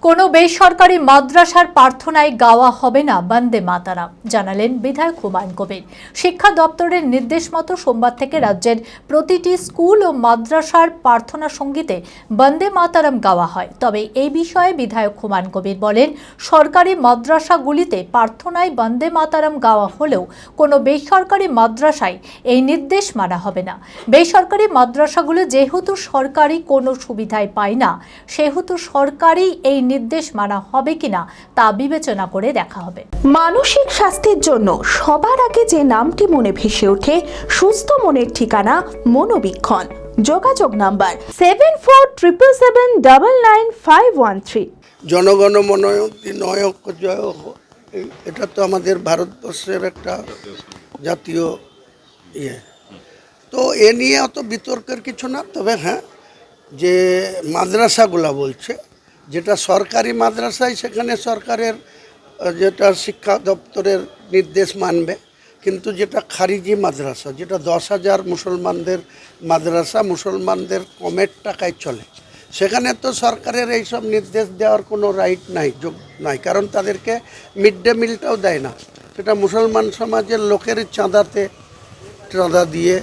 কোনো বেসরকারি মাদ্রাসার প্রার্থনায় গাওয়া হবে না বন্দে মাতরম, জানালেন বিধায়ক হুমায়ুন কবির। শিক্ষা দপ্তরের নির্দেশ মতো সোমবার থেকে রাজ্যের প্রতিটি স্কুল ও মাদ্রাসার প্রার্থনা সঙ্গীতে বন্দে মাতরম গাওয়া হয়। তবে এই বিষয়ে বিধায়ক হুমায়ুন কবির বলেন, সরকারি মাদ্রাসাগুলিতে প্রার্থনায় বন্দে মাতরম গাওয়া হলেও কোনো বেসরকারি মাদ্রাসায় এই নির্দেশ মানা হবে না। বেসরকারি মাদ্রাসাগুলো যেহেতু সরকারি কোনো সুবিধাই পায় না, সেহেতু সরকারি এই নির্দেশ মানা হবে কিনা তা বিবেচনা করে দেখা হবে। মানসিক স্বাস্থ্যের জন্য সবার আগে যে নামটি মনে ভেসে ওঠে, সুস্থ মনের ঠিকানা মনোবীক্ষণ। যোগাযোগ নাম্বার 7477799513। জনগণ মনোনয়ক জয় হোক, এটা তো আমাদের ভারতবর্ষের একটা জাতীয় ইয়ে। তো এ নিয়ে অত বিতর্কের কিছু না। তবে হ্যাঁ, যে মাদ্রাসাগুলা বলছে, যেটা সরকারি মাদ্রাসায় সেখানে সরকারের যেটা শিক্ষা দপ্তরের নির্দেশ মানবে, কিন্তু যেটা খারিজি মাদ্রাসা, যেটা 10,000 মুসলমানদের মাদ্রাসা, মুসলমানদের কমের টাকায় চলে, সেখানে তো সরকারের এইসব নির্দেশ দেওয়ার কোনো রাইট নাই, কারণ তাদেরকে মিড ডে মিলটাও দেয় না। সেটা মুসলমান সমাজের লোকের চাঁদা দিয়ে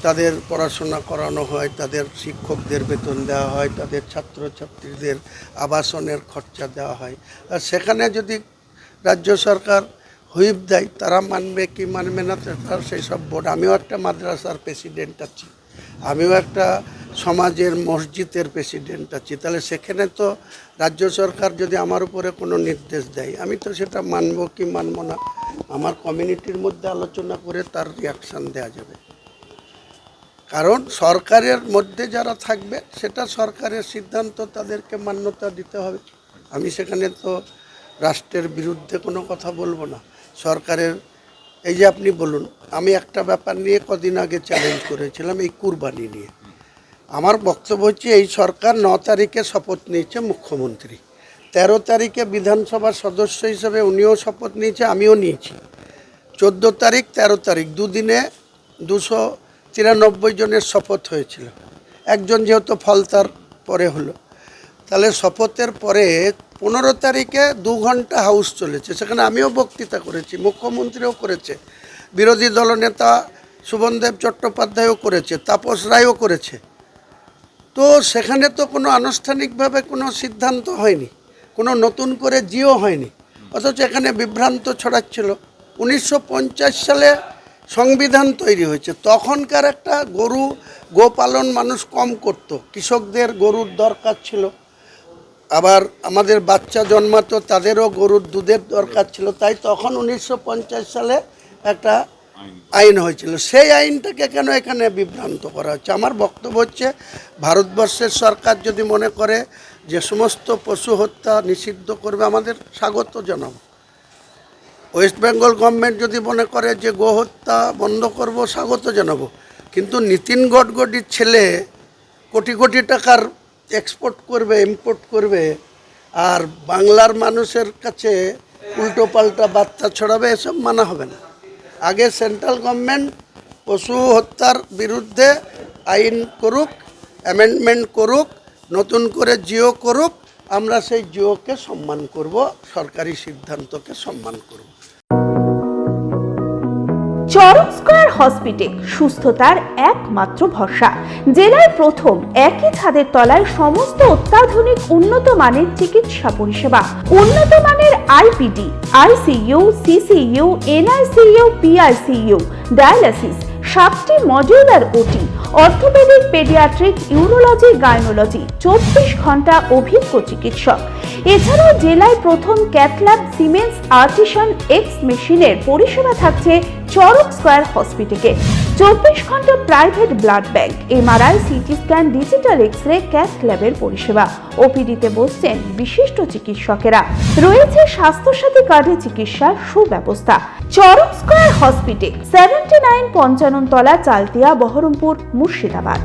তাদের পড়াশোনা করানো হয়, তাদের শিক্ষকদের বেতন দেওয়া হয়, তাদের ছাত্রছাত্রীদের আবাসনের খরচা দেওয়া হয়। আর সেখানে যদি রাজ্য সরকার হুইপ দেয়, তারা মানবে কি মানবে না তার সেই সব বোর্ড। আমিও একটা মাদ্রাসার প্রেসিডেন্ট আছি, আমিও একটা সমাজের মসজিদের প্রেসিডেন্ট আছি। তাহলে সেখানে তো রাজ্য সরকার যদি আমার উপরে কোনো নির্দেশ দেয়, আমি তো সেটা মানব কি মানব না, আমার কমিউনিটির মধ্যে আলোচনা করে তার রিয়াকশান দেওয়া যাবে। কারণ সরকারের মধ্যে যারা থাকবে, সেটা সরকারের সিদ্ধান্ত, তাদেরকে মান্যতা দিতে হবে। আমি সেখানে তো রাষ্ট্রের বিরুদ্ধে কোনো কথা বলবো না। সরকারের এই যে আপনি বলুন, আমি একটা ব্যাপার নিয়ে কদিন আগে চ্যালেঞ্জ করেছিলাম, এই কুরবানি নিয়ে। আমার বক্তব্য হচ্ছে, এই সরকার 9 তারিখে শপথ নিয়েছে মুখ্যমন্ত্রী, 13 তারিখে বিধানসভার সদস্য হিসেবে উনিও শপথ নিয়েছে, আমিও নিয়েছি। 14 তারিখ 13 তারিখ দুদিনে 293 জনের শপথ হয়েছিল। একজন যেহেতু ফলতার পরে হলো, তাহলে শপথের পরে 15 তারিখে 2 ঘন্টা হাউস চলেছে, সেখানে আমিও বক্তৃতা করেছি, মুখ্যমন্ত্রীও করেছে, বিরোধী দলনেতা শুভনদেব চট্টোপাধ্যায়ও করেছে, তাপস রায়ও করেছে। তো সেখানে তো কোনো আনুষ্ঠানিকভাবে কোনো সিদ্ধান্ত হয়নি, কোনো নতুন করে জিও হয়নি, অথচ এখানে বিভ্রান্ত ছড়াচ্ছিল। 1950 সালে সংবিধান তৈরি হয়েছে, তখনকার একটা গোপালন মানুষ কম করত, কৃষকদের গরুর দরকার ছিল, আবার আমাদের বাচ্চা জন্মাতো, তাদেরও গরুর দুধের দরকার ছিল, তাই তখন 1950 সালে একটা আইন হয়েছিল। সেই আইনটাকে কেন এখানে বিভ্রান্ত করা হচ্ছে? আমার বক্তব্য হচ্ছে, ভারতবর্ষের সরকার যদি মনে করে যে সমস্ত পশু হত্যা নিষিদ্ধ করবে, আমাদের স্বাগত জানাবো। ওয়েস্ট বেঙ্গল গভর্নমেন্ট যদি মনে করে যে গো হত্যা বন্ধ করব, স্বাগত জানাবো। কিন্তু নীতিন গডকরির ছেলে কোটি কোটি টাকার এক্সপোর্ট করবে, ইম্পোর্ট করবে, আর বাংলার মানুষের কাছে উল্টো পাল্টা বার্তা ছড়াবে, এসব মানা হবে না। আগে সেন্ট্রাল গভর্নমেন্ট পশু হত্যার বিরুদ্ধে আইন করুক, অ্যামেন্ডমেন্ট করুক, নতুন করে জিও করুক, আমরা সেই জিওকে সম্মান করব, সরকারি সিদ্ধান্তকে সম্মান করব। চরক স্কয়ার হসপিটাল সুস্থতার একমাত্র ভরসা। জেলায় প্রথম একই ছাদের তলায় সমস্ত অত্যাধুনিক উন্নত মানের চিকিৎসা পরিষেবা, উন্নত মানের IPD, ICU, CCU, NICU, PICU, dialysis, 7টি modular OT, orthopaedic, paediatric, urology, gynaecology, 24 ঘন্টা অভিজ্ঞ চিকিৎসক। এছাড়াও জেলায় প্রথম ক্যাথল্যাব, সিমেন্স, আর্টিসান এক্স মেশিনের পরিষেবা থাকছে চরক স্কয়ার হসপিটালে। 24 ঘন্টা private blood bank, MRI, CT scan, digital x ray, cath ল্যাবের পরিষেবা। ওপিডিতে বসছেন বিশিষ্ট চিকিৎসকেরা। রয়েছে স্বাস্থ্যসাথী কার্ডে চিকিৎসার সুব্যবস্থা। চরক স্কয়ার হসপিটাল, 79 পঞ্চানন তলা, চালতিয়া, বহরমপুর, মুর্শিদাবাদ।